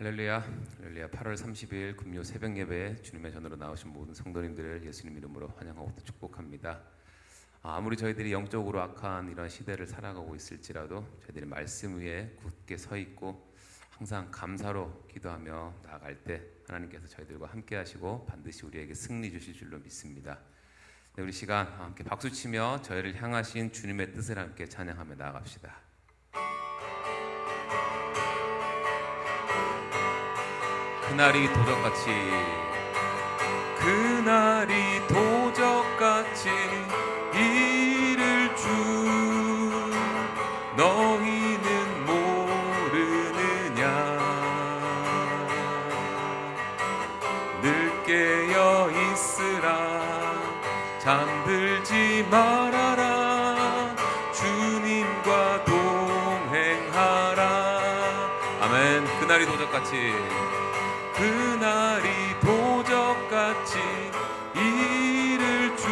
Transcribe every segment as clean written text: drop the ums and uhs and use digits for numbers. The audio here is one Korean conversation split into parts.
할렐루야, 할렐루야. 8월 30일 금요 새벽 예배에 주님의 전으로 나오신 모든 성도님들을 예수님 이름으로 환영하고 축복합니다. 아무리 저희들이 영적으로 악한 이런 시대를 살아가고 있을지라도 저희들이 말씀 위에 굳게 서 있고 항상 감사로 기도하며 나아갈 때 하나님께서 저희들과 함께 하시고 반드시 우리에게 승리 주실 줄로 믿습니다. 네, 우리 시간 함께 박수치며 저희를 향하신 주님의 뜻을 함께 찬양하며 나아갑시다. 그날이 도적같이 이를 주 너희는 모르느냐. 늘 깨어 있으라 잠들지 말아라 주님과 동행하라. 아멘. 그날이 도적같이 이를 주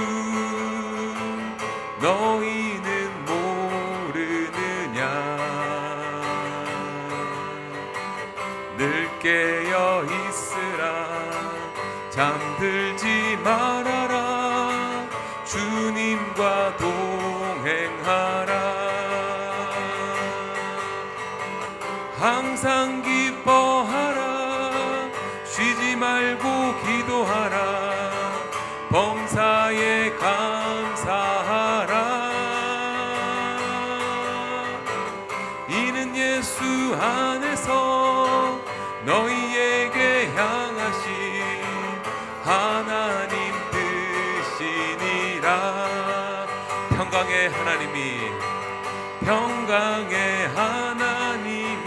너희는 모르느냐. 늘 깨어 있으라 잠들지 말아라 주님과 동행하라. 항상 기뻐하라 쉬지 말고 기도하라 범사에 감사하라. 이는 예수 안에서 너희에게 향하신 하나님 뜻이니라. 평강의 하나님이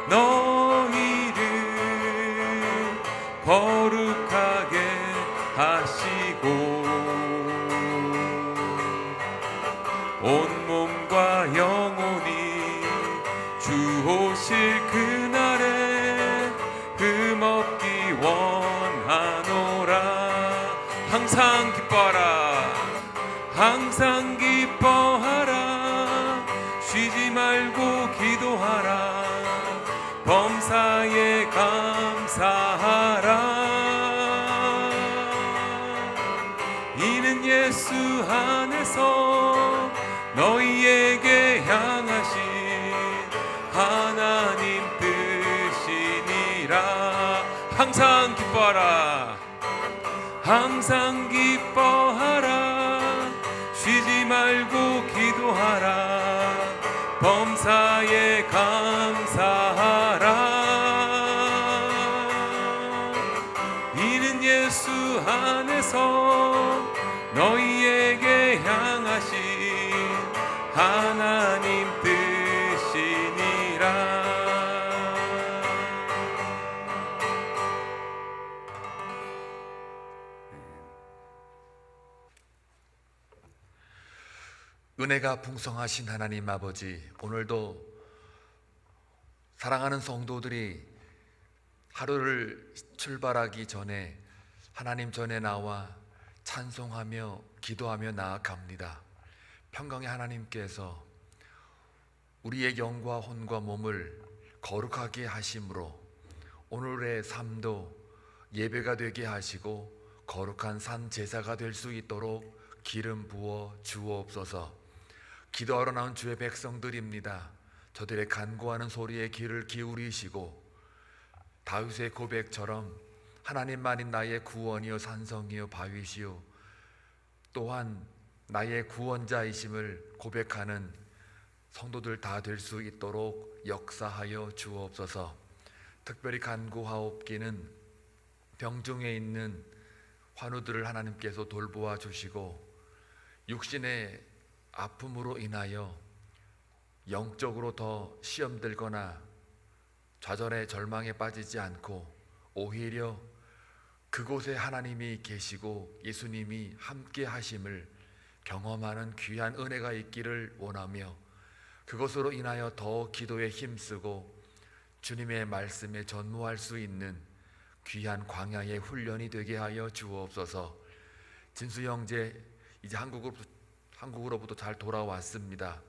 너희를 거룩하게 하시고 온몸과 영혼이 주 오실 그날에 흠없기 원하노라. 항상 기뻐하라 쉬지 말고 기도하라 범사에 감사하라. 이는 예수 안에서 너희에게 향하신 하나님 뜻이니라. 항상 기뻐하라 쉬지 말고 기도하라 범사에 감사하라. 이는 예수 안에서 너희에게 향하신 하나님 뜻이니라. 은혜가 풍성하신 하나님 아버지, 오늘도 사랑하는 성도들이 하루를 출발하기 전에 하나님 전에 나와 찬송하며 기도하며 나아갑니다. 평강의 하나님께서 우리의 영과 혼과 몸을 거룩하게 하심으로 오늘의 삶도 예배가 되게 하시고 거룩한 산 제사가 될 수 있도록 기름 부어 주옵소서. 기도하러 나온 주의 백성들입니다. 저들의 간구하는 소리에 귀를 기울이시고 다윗의 고백처럼 하나님만이 나의 구원이요 산성이요 바위시요 또한 나의 구원자이심을 고백하는 성도들 다 될 수 있도록 역사하여 주옵소서. 특별히 간구하옵기는 병중에 있는 환우들을 하나님께서 돌보아 주시고 육신의 아픔으로 인하여 영적으로 더 시험 들거나 좌절의 절망에 빠지지 않고 오히려 그곳에 하나님이 계시고 예수님이 함께 하심을 경험하는 귀한 은혜가 있기를 원하며 그것으로 인하여 더 기도에 힘쓰고 주님의 말씀에 전무할 수 있는 귀한 광야의 훈련이 되게 하여 주옵소서. 진수 형제 이제 한국으로부터 잘 돌아왔습니다.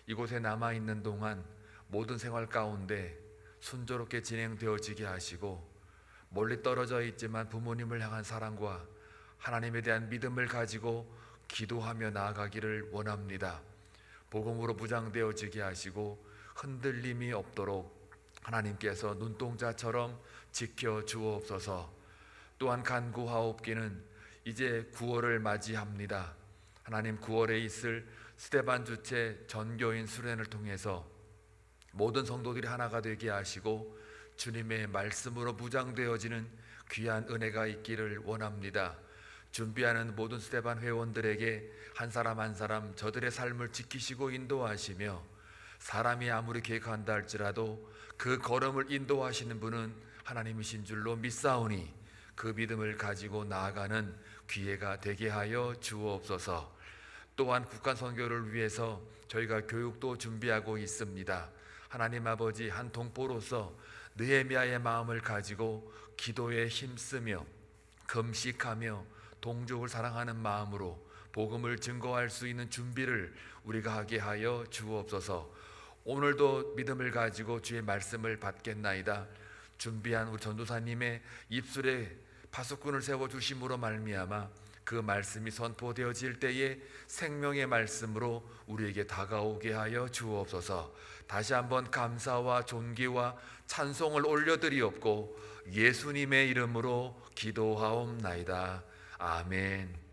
이곳에 남아있는 동안 모든 생활 가운데 순조롭게 진행되어지게 하시고 멀리 떨어져 있지만 부모님을 향한 사랑과 하나님에 대한 믿음을 가지고 기도하며 나아가기를 원합니다. 복음으로 무장되어지게 하시고 흔들림이 없도록 하나님께서 눈동자처럼 지켜 주옵소서. 또한 간구하옵기는 이제 9월을 맞이합니다. 하나님 9월에 있을 스데반 주체 전교인 수련을 통해서 모든 성도들이 하나가 되게 하시고 주님의 말씀으로 무장되어지는 귀한 은혜가 있기를 원합니다. 준비하는 모든 스데반 회원들에게 한 사람 한 사람 저들의 삶을 지키시고 인도하시며 사람이 아무리 계획한다 할지라도 그 걸음을 인도하시는 분은 하나님이신 줄로 믿사오니 그 믿음을 가지고 나아가는 기회가 되게 하여 주옵소서. 또한 국간 선교를 위해서 저희가 교육도 준비하고 있습니다. 하나님 아버지, 한 동포로서 느헤미야의 마음을 가지고 기도에 힘쓰며 금식하며 동족을 사랑하는 마음으로 복음을 증거할 수 있는 준비를 우리가 하게 하여 주옵소서. 오늘도 믿음을 가지고 주의 말씀을 받겠나이다. 준비한 우리 전도사님의 입술에 파수꾼을 세워주심으로 말미암아 그 말씀이 선포되어질 때에 생명의 말씀으로 우리에게 다가오게 하여 주옵소서. 다시 한번 감사와 존귀와 찬송을 올려드리옵고 예수님의 이름으로 기도하옵나이다. 아멘.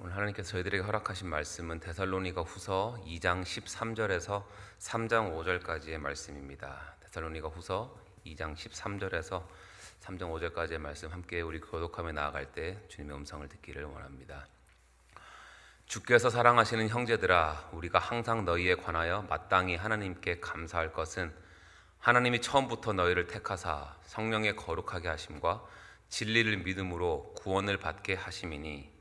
오늘 하나님께서 저희들에게 허락하신 말씀은 데살로니가 후서 2장 13절에서 3장 5절까지의 말씀입니다. 데살로니가 후서 2장 13절에서 3장 5절까지의 말씀 함께 우리 교독하며 나아갈 때 주님의 음성을 듣기를 원합니다. 주께서 사랑하시는 형제들아, 우리가 항상 너희에 관하여 마땅히 하나님께 감사할 것은 하나님이 처음부터 너희를 택하사 성령의 거룩하게 하심과 진리를 믿음으로 구원을 받게 하심이니,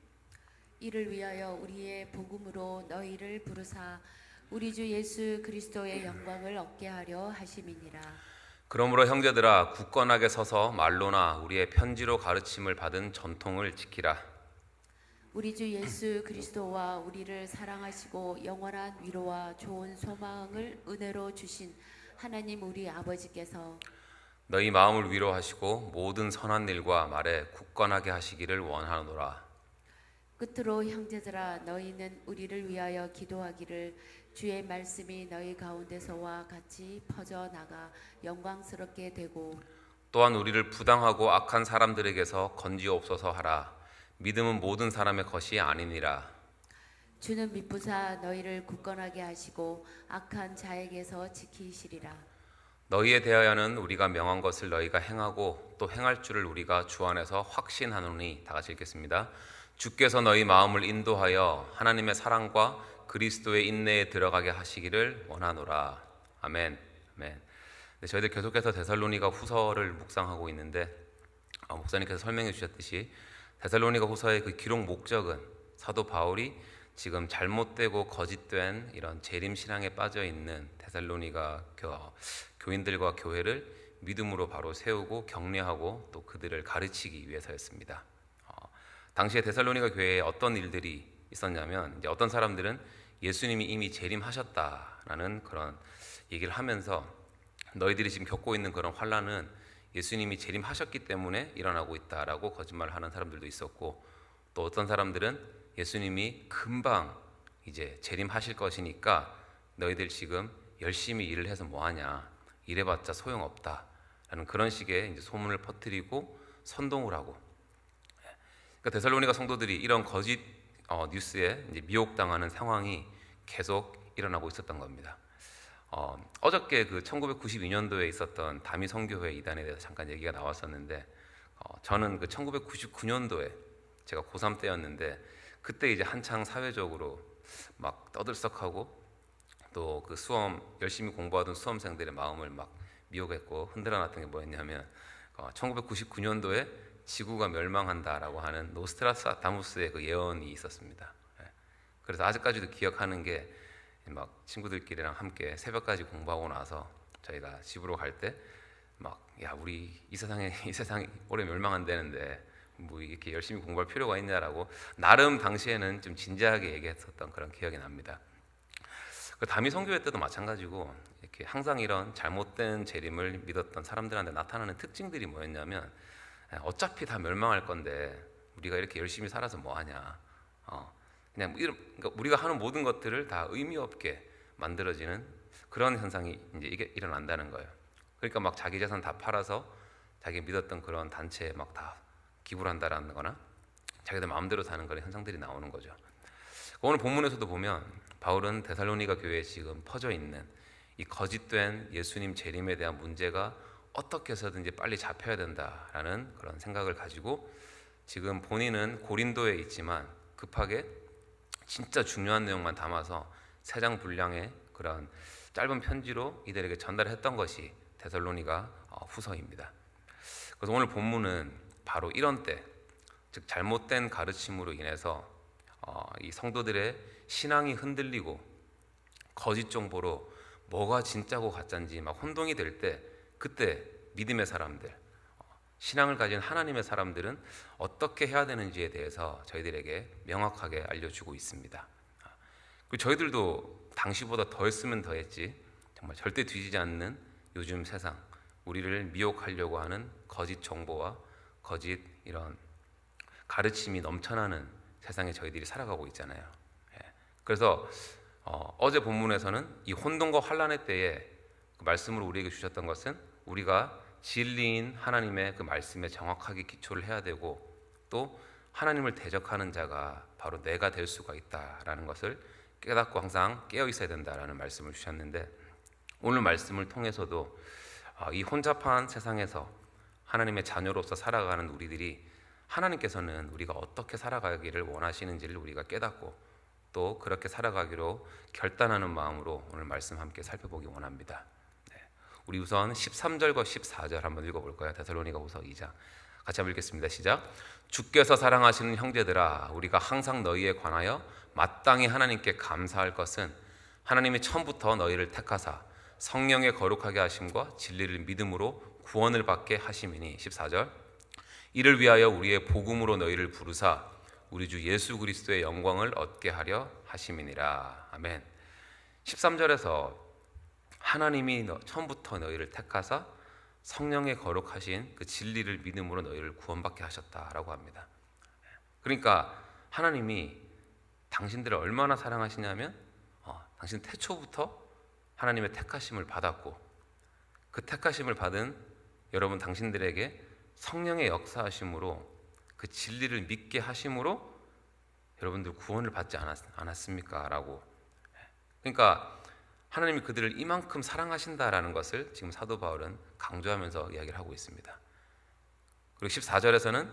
이를 위하여 우리의 복음으로 너희를 부르사 우리 주 예수 그리스도의 영광을 얻게 하려 하심이니라. 그러므로 형제들아, 굳건하게 서서 말로나 우리의 편지로 가르침을 받은 전통을 지키라. 우리 주 예수 그리스도와 우리를 사랑하시고 영원한 위로와 좋은 소망을 은혜로 주신 하나님 우리 아버지께서 너희 마음을 위로하시고 모든 선한 일과 말에 굳건하게 하시기를 원하노라. 끝으로 형제들아, 너희는 우리를 위하여 기도하기를 주의 말씀이 너희 가운데서와 같이 퍼져나가 영광스럽게 되고 또한 우리를 부당하고 악한 사람들에게서 건지옵소서 하라. 믿음은 모든 사람의 것이 아니니라. 주는 미쁘사 너희를 굳건하게 하시고 악한 자에게서 지키시리라. 너희에 대하여는 우리가 명한 것을 너희가 행하고 또 행할 줄을 우리가 주 안에서 확신하노니. 다 같이 읽겠습니다. 주께서 너희 마음을 인도하여 하나님의 사랑과 그리스도의 인내에 들어가게 하시기를 원하노라. 아멘. 아멘. 네, 저희들 계속해서 데살로니가 후서를 묵상하고 있는데 목사님께서 설명해 주셨듯이 데살로니가 후서의 그 기록 목적은 사도 바울이 지금 잘못되고 거짓된 이런 재림 신앙에 빠져 있는 데살로니가 교인들과 교회를 믿음으로 바로 세우고 격려하고 또 그들을 가르치기 위해서였습니다. 당시에 데살로니가 교회에 어떤 일들이 있었냐면, 이제 어떤 사람들은 예수님이 이미 재림하셨다라는 그런 얘기를 하면서 너희들이 지금 겪고 있는 그런 환난은 예수님이 재림하셨기 때문에 일어나고 있다라고 거짓말을 하는 사람들도 있었고, 또 어떤 사람들은 예수님이 금방 이제 재림하실 것이니까 너희들 지금 열심히 일을 해서 뭐하냐, 일해봤자 소용없다라는 그런 식의 이제 소문을 퍼뜨리고 선동을 하고, 그러니까 데살로니가 성도들이 이런 거짓 뉴스에 이제 미혹당하는 상황이 계속 일어나고 있었던 겁니다. 어저께 그 1992년도에 있었던 다미 선교회 이단에 대해서 잠깐 얘기가 나왔었는데, 저는 그 1999년도에 제가 고3 때였는데 그때 이제 한창 사회적으로 막 떠들썩하고 또 그 수험 열심히 공부하던 수험생들의 마음을 막 미혹했고 흔들어놨던 게 뭐였냐면 1999년도에 지구가 멸망한다라고 하는 노스트라다무스의 그 예언이 있었습니다. 그래서 아직까지도 기억하는 게 막 친구들끼리랑 함께 새벽까지 공부하고 나서 저희가 집으로 갈 때 막 야 우리 이 세상이 올해 멸망한다는데 뭐 이렇게 열심히 공부할 필요가 있냐라고 나름 당시에는 좀 진지하게 얘기했었던 그런 기억이 납니다. 그 다미 선교회 때도 마찬가지고 이렇게 항상 이런 잘못된 재림을 믿었던 사람들한테 나타나는 특징들이 뭐였냐면 어차피 다 멸망할 건데 우리가 이렇게 열심히 살아서 뭐하냐, 그냥 그러니까 우리가 하는 모든 것들을 다 의미 없게 만들어지는 그런 현상이 이제 이게 일어난다는 거예요. 그러니까 막 자기 재산 다 팔아서 자기 믿었던 그런 단체에 막 다 기부를 한다라는 거나 자기들 마음대로 사는 그런 현상들이 나오는 거죠. 오늘 본문에서도 보면 바울은 데살로니가 교회에 지금 퍼져 있는 이 거짓된 예수님 재림에 대한 문제가 어떻게 해서든지 빨리 잡혀야 된다라는 그런 생각을 가지고 지금 본인은 고린도에 있지만 급하게 진짜 중요한 내용만 담아서 3장 분량의 그런 짧은 편지로 이들에게 전달했던 것이 데살로니가 후서입니다. 그래서 오늘 본문은 바로 이런 때, 즉 잘못된 가르침으로 인해서 이 성도들의 신앙이 흔들리고 거짓 정보로 뭐가 진짜고 가짜인지 막 혼동이 될 때, 그때 믿음의 사람들, 신앙을 가진 하나님의 사람들은 어떻게 해야 되는지에 대해서 저희들에게 명확하게 알려주고 있습니다. 그리고 저희들도 당시보다 더 했으면 더 했지, 정말 절대 뒤지지 않는 요즘 세상, 우리를 미혹하려고 하는 거짓 정보와 거짓 이런 가르침이 넘쳐나는 세상에 저희들이 살아가고 있잖아요. 그래서 어제 본문에서는 이 혼돈과 환란의 때에 그 말씀으로 우리에게 주셨던 것은 우리가 진리인 하나님의 그 말씀에 정확하게 기초를 해야 되고, 또 하나님을 대적하는 자가 바로 내가 될 수가 있다라는 것을 깨닫고 항상 깨어 있어야 된다라는 말씀을 주셨는데, 오늘 말씀을 통해서도 이 혼잡한 세상에서 하나님의 자녀로서 살아가는 우리들이 하나님께서는 우리가 어떻게 살아가기를 원하시는지를 우리가 깨닫고 또 그렇게 살아가기로 결단하는 마음으로 오늘 말씀 함께 살펴보기 원합니다. 우리 우선 13절과 14절 한번 읽어볼까요? 데살로니가후서 2장 같이 한번 읽겠습니다. 시작. 주께서 사랑하시는 형제들아, 우리가 항상 너희에 관하여 마땅히 하나님께 감사할 것은 하나님이 처음부터 너희를 택하사 성령의 거룩하게 하심과 진리를 믿음으로 구원을 받게 하심이니. 14절. 이를 위하여 우리의 복음으로 너희를 부르사 우리 주 예수 그리스도의 영광을 얻게 하려 하심이니라. 아멘. 13절에서 하나님이 처음부터 너희를 택하사 성령의 거룩하신 그 진리를 믿음으로 너희를 구원받게 하셨다라고 합니다. 그러니까 하나님이 당신들을 얼마나 사랑하시냐면 당신 태초부터 하나님의 택하심을 받았고, 그 택하심을 받은 여러분 당신들에게 성령의 역사하심으로 그 진리를 믿게 하심으로 여러분들 구원을 받지 않았습니까? 라고. 그러니까 하나님이 그들을 이만큼 사랑하신다라는 것을 지금 사도 바울은 강조하면서 이야기를 하고 있습니다. 그리고 14절에서는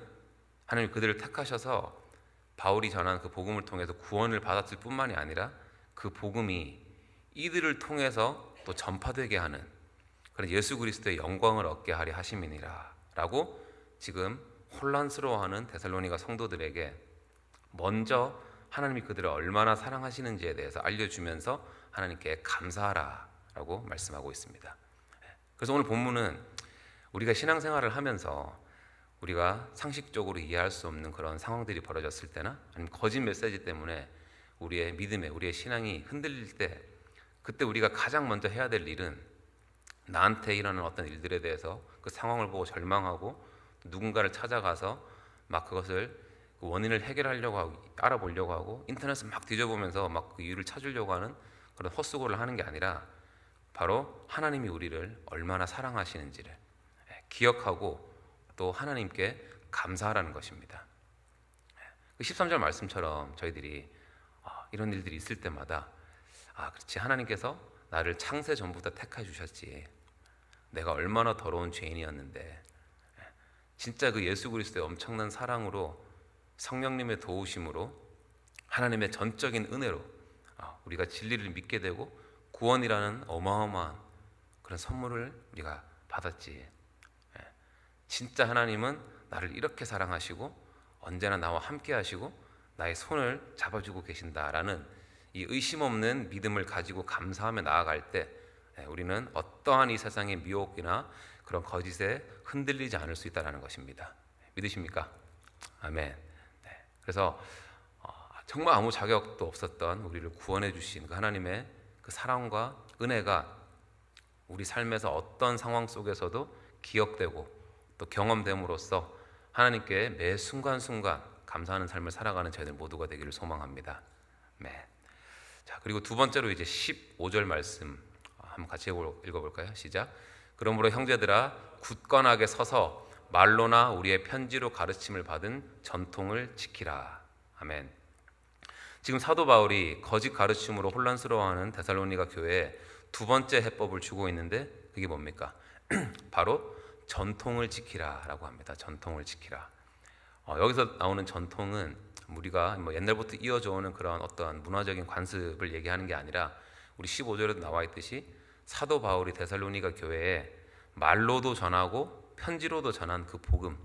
하나님이 그들을 택하셔서 바울이 전한 그 복음을 통해서 구원을 받았을 뿐만이 아니라 그 복음이 이들을 통해서 또 전파되게 하는 그런 예수 그리스도의 영광을 얻게 하려 하심이니라 라고 지금 혼란스러워하는 데살로니가 성도들에게 먼저 하나님이 그들을 얼마나 사랑하시는지에 대해서 알려주면서 하나님께 감사하라 라고 말씀하고 있습니다. 그래서 오늘 본문은 우리가 신앙생활을 하면서 우리가 상식적으로 이해할 수 없는 그런 상황들이 벌어졌을 때나 아니면 거짓 메시지 때문에 우리의 믿음에 우리의 신앙이 흔들릴 때, 그때 우리가 가장 먼저 해야 될 일은 나한테 일어나는 어떤 일들에 대해서 그 상황을 보고 절망하고 누군가를 찾아가서 막 그것을 그 원인을 해결하려고 하고 알아보려고 하고 인터넷을 막 뒤져보면서 막 그 이유를 찾으려고 하는 그런 헛수고를 하는 게 아니라 바로 하나님이 우리를 얼마나 사랑하시는지를 기억하고 또 하나님께 감사하라는 것입니다. 13절 말씀처럼 저희들이 이런 일들이 있을 때마다 그렇지, 하나님께서 나를 창세 전부터 택해 주셨지, 내가 얼마나 더러운 죄인이었는데 진짜 그 예수 그리스도의 엄청난 사랑으로 성령님의 도우심으로 하나님의 전적인 은혜로 우리가 진리를 믿게 되고 구원이라는 어마어마한 그런 선물을 우리가 받았지. 진짜 하나님은 나를 이렇게 사랑하시고 언제나 나와 함께 하시고 나의 손을 잡아주고 계신다라는 이 의심 없는 믿음을 가지고 감사하며 나아갈 때 우리는 어떠한 이 세상의 미혹이나 그런 거짓에 흔들리지 않을 수 있다는 것입니다. 믿으십니까? 아멘. 네. 그래서 정말 아무 자격도 없었던 우리를 구원해 주신 그 하나님의 그 사랑과 은혜가 우리 삶에서 어떤 상황 속에서도 기억되고 또 경험됨으로써 하나님께 매 순간순간 감사하는 삶을 살아가는 저희들 모두가 되기를 소망합니다. 네. 자, 그리고 두 번째로 이제 15절 말씀 한번 같이 읽어볼까요? 시작. 그러므로 형제들아 굳건하게 서서 말로나 우리의 편지로 가르침을 받은 전통을 지키라. 아멘. 지금 사도 바울이 거짓 가르침으로 혼란스러워하는 데살로니가 교회에 두 번째 해법을 주고 있는데 그게 뭡니까? 바로 전통을 지키라라고 합니다. 전통을 지키라. 여기서 나오는 전통은 우리가 옛날부터 이어져 오는 그런 어떤 문화적인 관습을 얘기하는 게 아니라 우리 15절에도 나와 있듯이 사도 바울이 데살로니가 교회에 말로도 전하고 편지로도 전한 그 복음,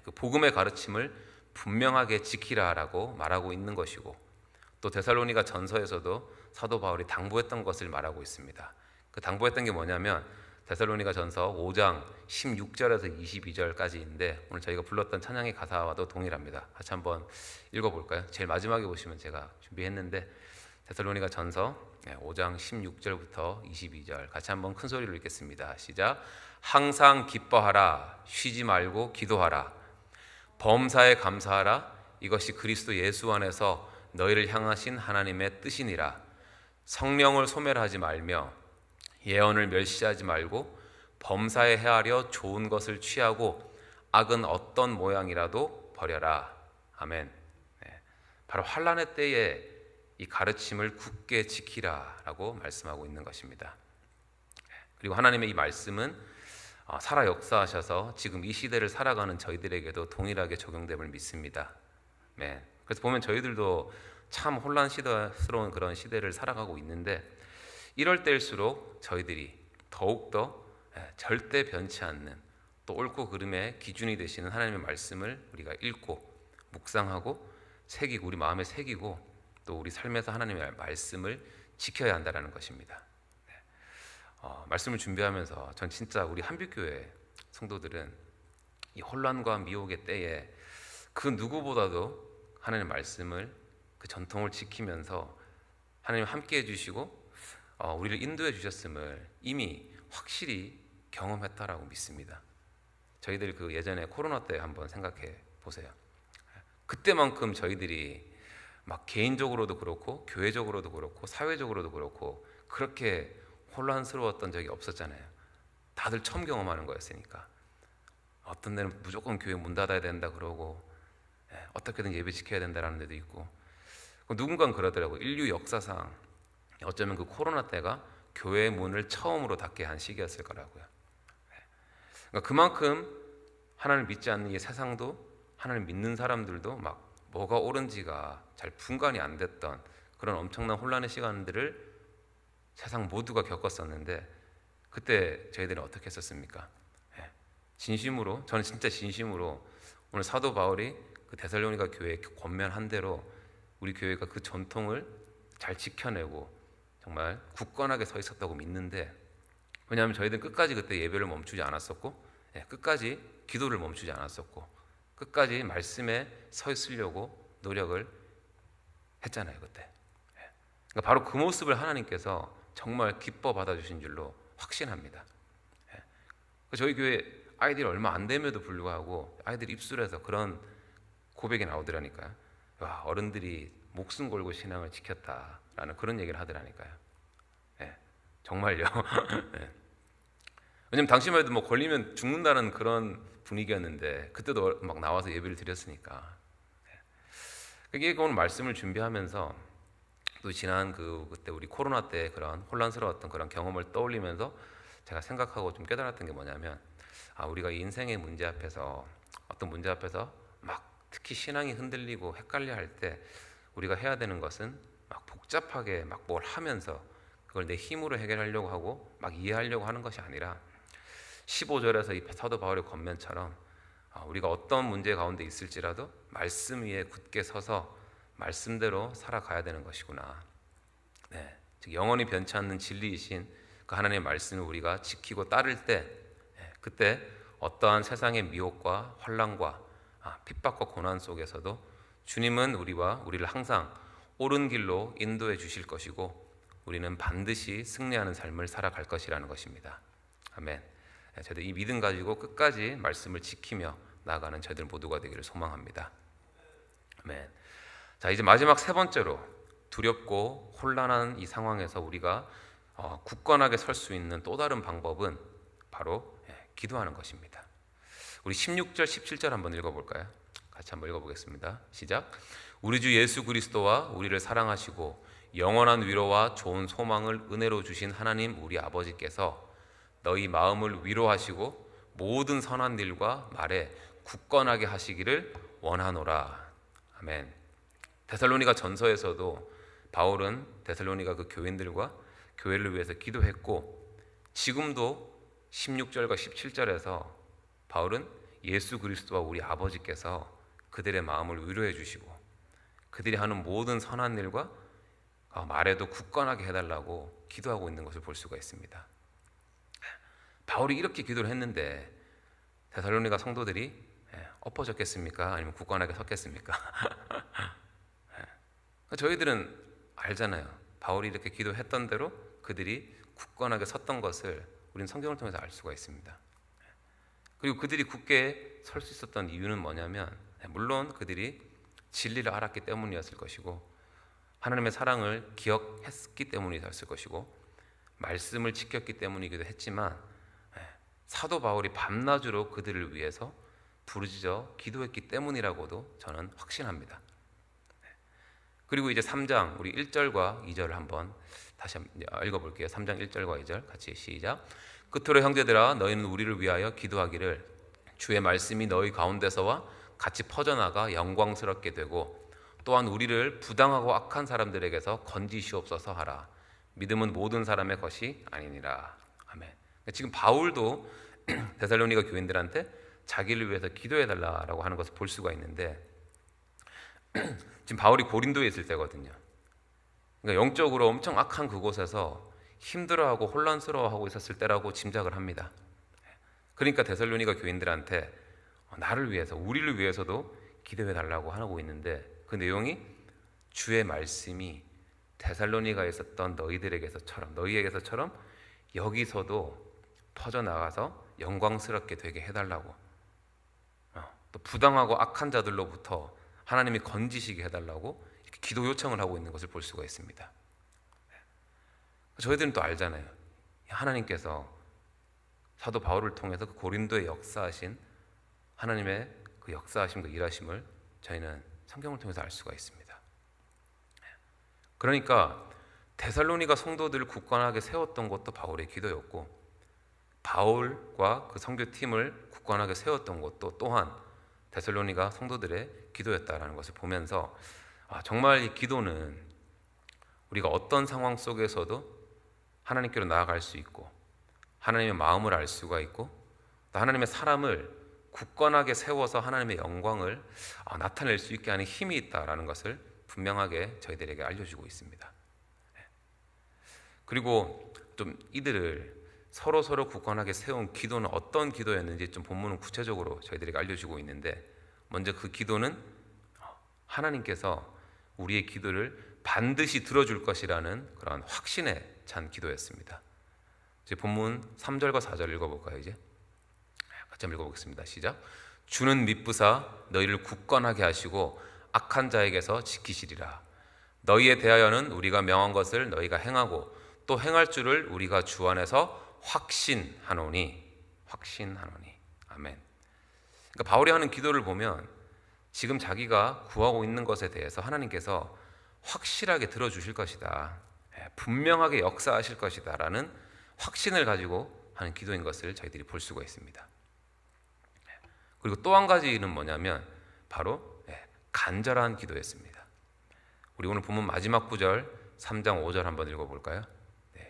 그 복음의 가르침을 분명하게 지키라라고 말하고 있는 것이고, 또 데살로니가 전서에서도 사도 바울이 당부했던 것을 말하고 있습니다. 그 당부했던 게 뭐냐면 데살로니가 전서 5장 16절에서 22절까지인데 오늘 저희가 불렀던 찬양의 가사와도 동일합니다. 같이 한번 읽어볼까요? 제일 마지막에 보시면 제가 준비했는데 데살로니가 전서 5장 16절부터 22절 같이 한번 큰 소리로 읽겠습니다. 시작. 항상 기뻐하라. 쉬지 말고 기도하라. 범사에 감사하라. 이것이 그리스도 예수 안에서 너희를 향하신 하나님의 뜻이니라. 성령을 소멸하지 말며 예언을 멸시하지 말고 범사에 헤아려 좋은 것을 취하고 악은 어떤 모양이라도 버려라. 아멘. 바로 환난의 때에 이 가르침을 굳게 지키라라고 말씀하고 있는 것입니다. 그리고 하나님의 이 말씀은 살아 역사하셔서 지금 이 시대를 살아가는 저희들에게도 동일하게 적용됨을 믿습니다. 그래서 보면 저희들도 참 혼란스러운 그런 시대를 살아가고 있는데 이럴 때일수록 저희들이 더욱더 절대 변치 않는 또 옳고 그름의 기준이 되시는 하나님의 말씀을 우리가 읽고 묵상하고 새기고 우리 마음에 새기고 또 우리 삶에서 하나님의 말씀을 지켜야 한다는 것입니다. 말씀을 준비하면서 전 진짜 우리 한빛교회 성도들은 이 혼란과 미혹의 때에 그 누구보다도 하나님의 말씀을 그 전통을 지키면서 하나님 함께 해주시고 우리를 인도해 주셨음을 이미 확실히 경험했다라고 믿습니다. 저희들 그 예전에 코로나 때 한번 생각해 보세요. 그때만큼 저희들이 막 개인적으로도 그렇고 교회적으로도 그렇고 사회적으로도 그렇고 그렇게 혼란스러웠던 적이 없었잖아요. 다들 처음 경험하는 거였으니까. 어떤 데는 무조건 교회 문 닫아야 된다 그러고 어떻게든 예배 지켜야 된다라는 데도 있고 누군가는 그러더라고요. 인류 역사상 어쩌면 그 코로나 때가 교회의 문을 처음으로 닫게 한 시기였을 거라고요. 그러니까 그만큼 하나님을 믿지 않는 이 세상도 하나님을 믿는 사람들도 막 뭐가 옳은지가 잘 분간이 안 됐던 그런 엄청난 혼란의 시간들을 세상 모두가 겪었었는데 그때 저희들은 어떻게 했었습니까? 진심으로 저는 진짜 진심으로 오늘 사도 바울이 그 데살로니가 교회에 권면한 대로 우리 교회가 그 전통을 잘 지켜내고 정말 굳건하게 서 있었다고 믿는데 왜냐하면 저희들은 끝까지 그때 예배를 멈추지 않았었고 끝까지 기도를 멈추지 않았었고 끝까지 말씀에 서 있으려고 노력을 했잖아요 그때. 그러니까 바로 그 모습을 하나님께서 정말 기뻐 받아주신 줄로 확신합니다. 저희 교회 아이들이 얼마 안 됨에도 불구하고 아이들 입술에서 그런 고백이 나오더라니까요. 와, 어른들이 목숨 걸고 신앙을 지켰다라는 그런 얘기를 하더라니까요. 정말요. 왜냐면 당시만 해도 뭐 걸리면 죽는다는 그런 분위기였는데 그때도 막 나와서 예배를 드렸으니까. 그게 오늘 말씀을 준비하면서 또 지난 그때 우리 코로나 때 그런 혼란스러웠던 그런 경험을 떠올리면서 제가 생각하고 좀 깨달았던 게 뭐냐면 우리가 인생의 문제 앞에서 어떤 문제 앞에서 막 특히 신앙이 흔들리고 헷갈려 할 때 우리가 해야 되는 것은 막 복잡하게 막 뭘 하면서 그걸 내 힘으로 해결하려고 하고 막 이해하려고 하는 것이 아니라 15절에서 이 사도 바울의 권면처럼 우리가 어떤 문제 가운데 있을지라도 말씀 위에 굳게 서서 말씀대로 살아가야 되는 것이구나. 즉 영원히 변치 않는 진리이신 그 하나님의 말씀을 우리가 지키고 따를 때 그때 어떠한 세상의 미혹과 환난과 핍박과 고난 속에서도 주님은 우리를 항상 옳은 길로 인도해 주실 것이고 우리는 반드시 승리하는 삶을 살아갈 것이라는 것입니다. 아멘. 저희들 이 믿음 가지고 끝까지 말씀을 지키며 나아가는 저희들 모두가 되기를 소망합니다. 아멘. 자, 이제 마지막 세 번째로 두렵고 혼란한 이 상황에서 우리가 굳건하게 설 수 있는 또 다른 방법은 바로 기도하는 것입니다. 우리 16절 17절 한번 읽어볼까요? 같이 한번 읽어보겠습니다. 시작. 우리 주 예수 그리스도와 우리를 사랑하시고 영원한 위로와 좋은 소망을 은혜로 주신 하나님 우리 아버지께서 너희 마음을 위로하시고 모든 선한 일과 말에 굳건하게 하시기를 원하노라. 아멘. 데살로니가 전서에서도 바울은 데살로니가 그 교인들과 교회를 위해서 기도했고 지금도 16절과 17절에서 바울은 예수 그리스도와 우리 아버지께서 그들의 마음을 위로해 주시고 그들이 하는 모든 선한 일과 말에도 굳건하게 해달라고 기도하고 있는 것을 볼 수가 있습니다. 바울이 이렇게 기도를 했는데 데살로니가 성도들이 엎어졌겠습니까? 아니면 굳건하게 섰겠습니까? 저희들은 알잖아요. 바울이 이렇게 기도했던 대로 그들이 굳건하게 섰던 것을 우리는 성경을 통해서 알 수가 있습니다. 그리고 그들이 굳게 설 수 있었던 이유는 뭐냐면 물론 그들이 진리를 알았기 때문이었을 것이고 하나님의 사랑을 기억했기 때문이었을 것이고 말씀을 지켰기 때문이기도 했지만 사도 바울이 밤낮으로 그들을 위해서 부르짖어 기도했기 때문이라고도 저는 확신합니다. 그리고 이제 3장 우리 1절과 2절을 한번 다시 읽어볼게요. 3장 1절과 2절 같이 시작. 끝으로 형제들아 너희는 우리를 위하여 기도하기를 주의 말씀이 너희 가운데서와 같이 퍼져나가 영광스럽게 되고 또한 우리를 부당하고 악한 사람들에게서 건지시옵소서 하라. 믿음은 모든 사람의 것이 아니니라. 아멘. 지금 바울도 데살로니가 교인들한테 자기를 위해서 기도해달라고 하는 것을 볼 수가 있는데 지금 바울이 고린도에 있을 때거든요. 그러니까 영적으로 엄청 악한 그곳에서 힘들어하고 혼란스러워하고 있었을 때라고 짐작을 합니다. 그러니까 데살로니가 교인들한테 나를 위해서 우리를 위해서도 기도해달라고 하고 있는데 그 내용이 주의 말씀이 데살로니가에 있었던 너희에게서처럼 여기서도 퍼져나가서 영광스럽게 되게 해달라고 또 부당하고 악한 자들로부터 하나님이 건지시게 해달라고 이렇게 기도 요청을 하고 있는 것을 볼 수가 있습니다. 저희들은 또 알잖아요. 하나님께서 사도 바울을 통해서 그 고린도에 역사하신 하나님의 그 역사하심, 그 일하심을 저희는 성경을 통해서 알 수가 있습니다. 그러니까 데살로니가 성도들을 굳건하게 세웠던 것도 바울의 기도였고 바울과 그 선교팀을 굳건하게 세웠던 것도 또한 데살로니가 성도들의 기도였다라는 것을 보면서 정말 이 기도는 우리가 어떤 상황 속에서도 하나님께로 나아갈 수 있고 하나님의 마음을 알 수가 있고 또 하나님의 사람을 굳건하게 세워서 하나님의 영광을 나타낼 수 있게 하는 힘이 있다라는 것을 분명하게 저희들에게 알려주고 있습니다. 그리고 좀 이들을 서로 굳건하게 세운 기도는 어떤 기도였는지 좀 본문은 구체적으로 저희들에게 알려주고 있는데 먼저 그 기도는 하나님께서 우리의 기도를 반드시 들어줄 것이라는 그런 확신에 찬 기도였습니다. 이제 본문 3절과 4절 읽어볼까요? 이제 같이 한번 읽어보겠습니다. 시작. 주는 미쁘사 너희를 굳건하게 하시고 악한 자에게서 지키시리라. 너희에 대하여는 우리가 명한 것을 너희가 행하고 또 행할 줄을 우리가 주 안에서 확신하노니. 아멘. 그러니까 바울이 하는 기도를 보면 지금 자기가 구하고 있는 것에 대해서 하나님께서 확실하게 들어주실 것이다, 분명하게 역사하실 것이다 라는 확신을 가지고 하는 기도인 것을 저희들이 볼 수가 있습니다. 그리고 또 한 가지는 뭐냐면 바로 간절한 기도였습니다. 우리 오늘 본문 마지막 구절 3장 5절 한번 읽어볼까요?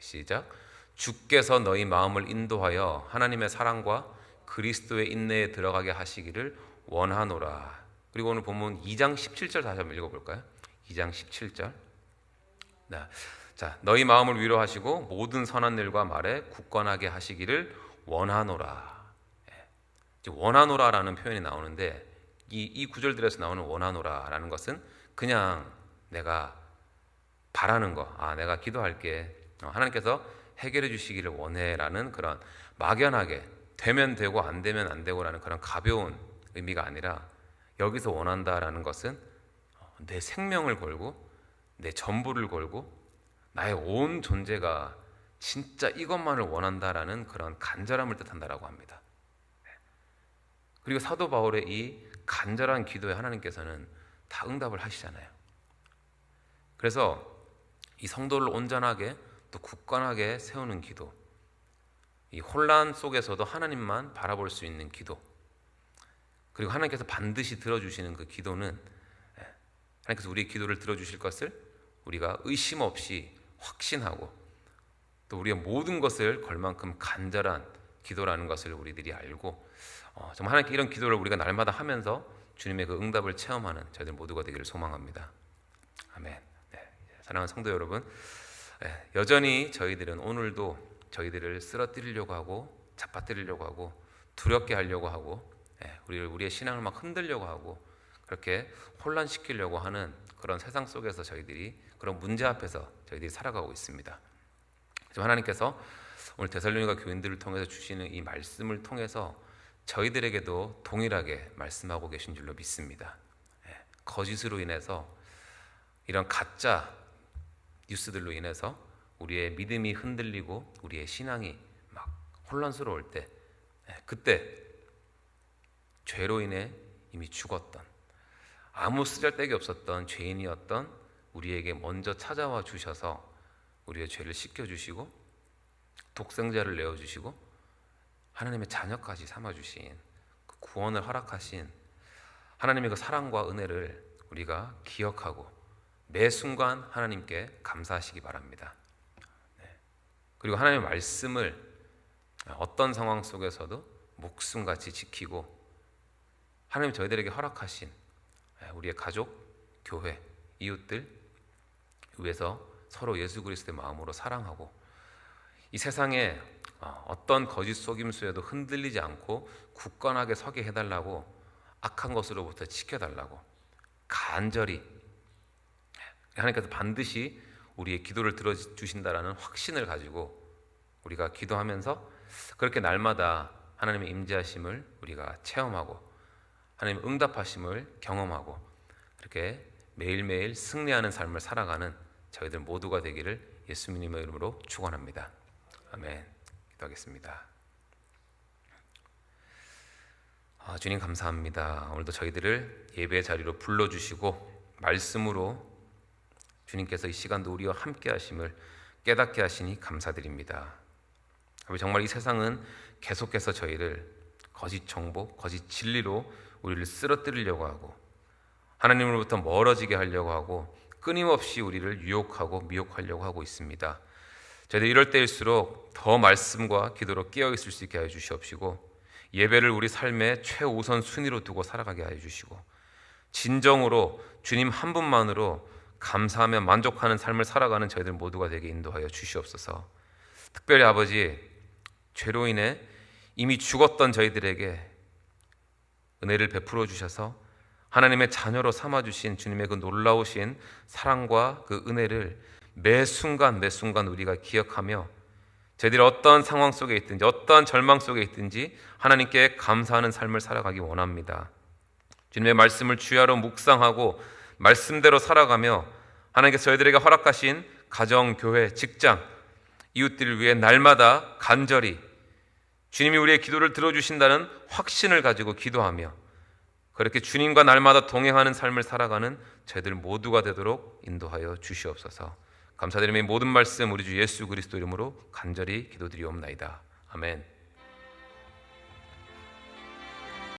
시작. 주께서 너희 마음을 인도하여 하나님의 사랑과 그리스도의 인내에 들어가게 하시기를 원하노라. 그리고 오늘 본문 2장 17절 다시 한번 읽어볼까요? 2장 17절. 자, 너희 마음을 위로하시고 모든 선한 일과 말에 굳건하게 하시기를 원하노라. 원하노라라는 표현이 나오는데 이 구절들에서 나오는 원하노라라는 것은 그냥 내가 바라는 거, 내가 기도할게, 하나님께서 해결해 주시기를 원해라는 그런 막연하게 되면 되고 안 되면 안 되고라는 그런 가벼운 의미가 아니라, 여기서 원한다라는 것은 내 생명을 걸고 내 전부를 걸고 나의 온 존재가 진짜 이것만을 원한다라는 그런 간절함을 뜻한다라고 합니다. 그리고 사도 바울의 이 간절한 기도에 하나님께서는 다 응답을 하시잖아요. 그래서 이 성도를 온전하게 또 굳건하게 세우는 기도, 이 혼란 속에서도 하나님만 바라볼 수 있는 기도, 그리고 하나님께서 반드시 들어주시는 그 기도는, 하나님께서 우리의 기도를 들어주실 것을 우리가 의심 없이 확신하고 또 우리의 모든 것을 걸 만큼 간절한 기도라는 것을 우리들이 알고, 정말 하나님께 이런 기도를 우리가 날마다 하면서 주님의 그 응답을 체험하는 저희들 모두가 되기를 소망합니다. 아멘. 사랑하는 성도 여러분, 여전히 저희들은 오늘도 저희들을 쓰러뜨리려고 하고 잡아뜨리려고 하고 두렵게 하려고 하고 우리의 신앙을 막 흔들려고 하고 그렇게 혼란시키려고 하는 그런 세상 속에서 저희들이, 그런 문제 앞에서 저희들이 살아가고 있습니다. 지금 하나님께서 오늘 데살로니가 교인들을 통해서 주시는 이 말씀을 통해서 저희들에게도 동일하게 말씀하고 계신 줄로 믿습니다. 거짓으로 인해서, 이런 가짜 뉴스들로 인해서 우리의 믿음이 흔들리고 우리의 신앙이 막 혼란스러울 때, 그때 죄로 인해 이미 죽었던, 아무 쓰잘데기 없었던 죄인이었던 우리에게 먼저 찾아와 주셔서 우리의 죄를 씻겨주시고 독생자를 내어주시고 하나님의 자녀까지 삼아주신, 그 구원을 허락하신 하나님의 그 사랑과 은혜를 우리가 기억하고 매 순간 하나님께 감사하시기 바랍니다. 그리고 하나님의 말씀을 어떤 상황 속에서도 목숨같이 지키고, 하나님 저희들에게 허락하신 우리의 가족, 교회, 이웃들 위해서 서로 예수 그리스도의 마음으로 사랑하고, 이 세상에 어떤 거짓 속임수에도 흔들리지 않고 굳건하게 서게 해달라고, 악한 것으로부터 지켜달라고 간절히 하나님께서 반드시 우리의 기도를 들어주신다라는 확신을 가지고 우리가 기도하면서 그렇게 날마다 하나님의 임재하심을 우리가 체험하고 하나님의 응답하심을 경험하고 그렇게 매일매일 승리하는 삶을 살아가는 저희들 모두가 되기를 예수님의 이름으로 축원합니다. 아멘. 기도하겠습니다. 주님 감사합니다. 오늘도 저희들을 예배의 자리로 불러주시고 말씀으로 주님께서 이 시간도 우리와 함께 하심을 깨닫게 하시니 감사드립니다. 정말 이 세상은 계속해서 저희를 거짓 정보, 거짓 진리로 우리를 쓰러뜨리려고 하고 하나님으로부터 멀어지게 하려고 하고 끊임없이 우리를 유혹하고 미혹하려고 하고 있습니다. 저희들 이럴 때일수록 더 말씀과 기도로 깨어있을 수 있게 하여 주시옵시고, 예배를 우리 삶의 최우선 순위로 두고 살아가게 하여 주시고, 진정으로 주님 한 분만으로 감사하며 만족하는 삶을 살아가는 저희들 모두가 되게 인도하여 주시옵소서. 특별히 아버지, 죄로 인해 이미 죽었던 저희들에게 은혜를 베풀어 주셔서 하나님의 자녀로 삼아주신 주님의 그 놀라우신 사랑과 그 은혜를 매 순간 우리가 기억하며 저희들이 어떤 상황 속에 있든지 어떤 절망 속에 있든지 하나님께 감사하는 삶을 살아가기 원합니다. 주님의 말씀을 주야로 묵상하고 말씀대로 살아가며 하나님께서 저희들에게 허락하신 가정, 교회, 직장, 이웃들을 위해 날마다 간절히 주님이 우리의 기도를 들어주신다는 확신을 가지고 기도하며 그렇게 주님과 날마다 동행하는 삶을 살아가는 저희들 모두가 되도록 인도하여 주시옵소서. 감사드리며 모든 말씀 우리 주 예수 그리스도 이름으로 간절히 기도드리옵나이다. 아멘.